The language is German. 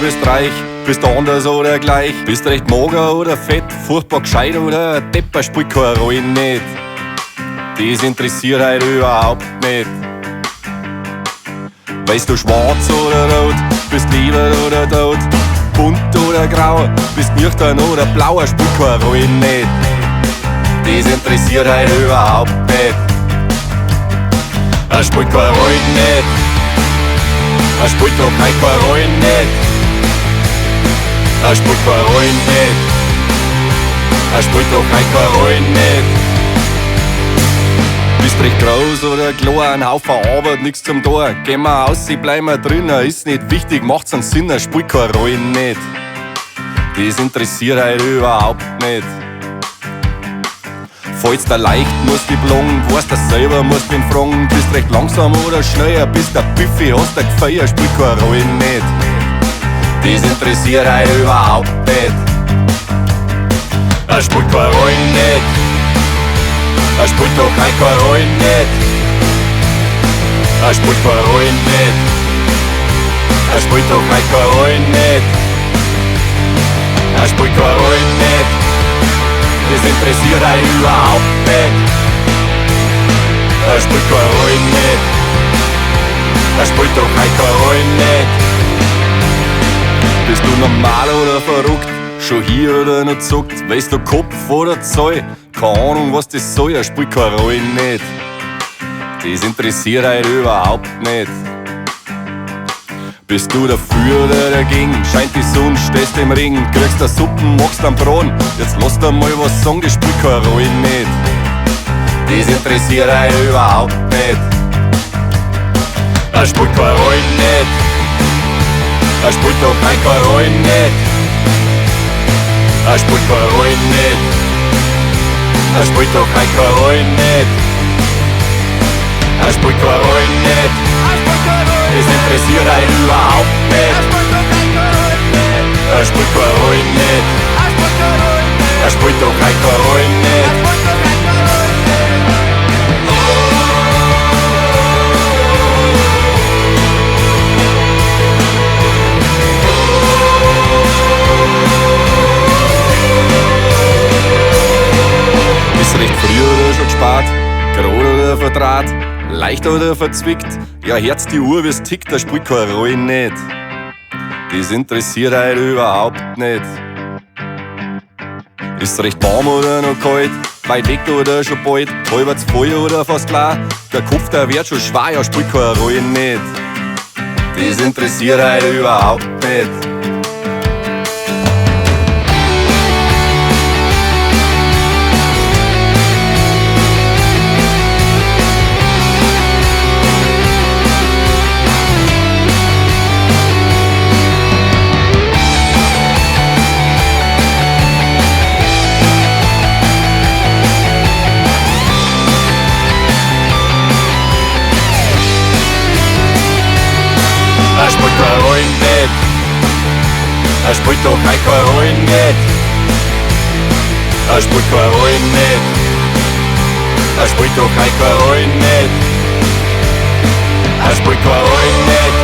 bist reich, bist anders oder gleich, bist recht mager oder fett, furchtbar gescheit oder ein Depper, spielt keine Rolle nicht. Das interessiert halt überhaupt nicht. Weißt du schwarz oder rot, bist lieber oder tot, bunt oder grau, bist nüchtern oder blauer, spielt keine Rolle nicht. Das interessiert halt überhaupt nicht. Er spielt keine Rolle nicht. Er spielt doch keine Rolle nicht. Er spielt keine Rolle nicht. Er spielt doch keine Rolle nicht. Bist recht groß oder klar, ein Haufen Arbeit, nix zum Tor. Gehen wir raus, bleiben wir drinnen, ist nicht wichtig, macht's einen Sinn, er spielt keine Rolle nicht. Das interessiert halt überhaupt nicht. Fallst dir leicht, musst dich blongen, weißt du selber, musst ihn fragen. Bist recht langsam oder schneller, bist der Büffi, hast der Gefeier, spielt keine Rolle nicht. Das interessiert halt überhaupt nicht. Er spielt keine Rolle nicht. Er spielt doch keine Rolle nicht. Er spielt keine Rolle nicht. Er spielt doch keine Rolle nicht. Er spielt keine Rolle nicht. Das interessiert halt überhaupt nicht. Er spielt keine Rolle nicht. Er spielt doch keine Rolle nicht. Bist du normal oder verrückt? Schon hier oder noch zuckt? Weißt du Kopf oder Zoll? Keine Ahnung was das soll, er spielt keine Rolle nicht. Das interessiert halt überhaupt nicht. Bist du dafür oder dagegen? Scheint die Sonne, stehst im Regen, kriegst da Suppen, machst am Braten. Jetzt lass dir mal was sagen, das spielt keine Rolle nicht. Das interessiert halt überhaupt nicht. Er spielt keine Rolle nicht. Er spielt doch keine Rolle nicht. Er spielt keine Rolle nicht. Er spielt doch keine Rolle nicht. Er spielt keine Rolle nicht. Das interessiert halt überhaupt nicht. Er spielt keine Rolle nicht. Er spielt doch keine Rolle nicht. Ist recht früh oder schon gespart, gerade oder verdraht, leicht oder verzwickt, ja Herz die Uhr wie's tickt, da spielt keine Rolle nicht. Das interessiert halt überhaupt nicht. Ist recht warm oder noch kalt, weit weg oder schon bald, halbwegs voll oder fast klar, der Kopf der wird schon schwer, ja spielt keine Rolle nicht. Das interessiert halt überhaupt nicht. Er spielt keine Rolle nicht. Er spielt doch keine Rolle nicht. Er spielt keine Rolle nicht. Er spielt doch keine Rolle nicht. Er spielt keine Rolle nicht.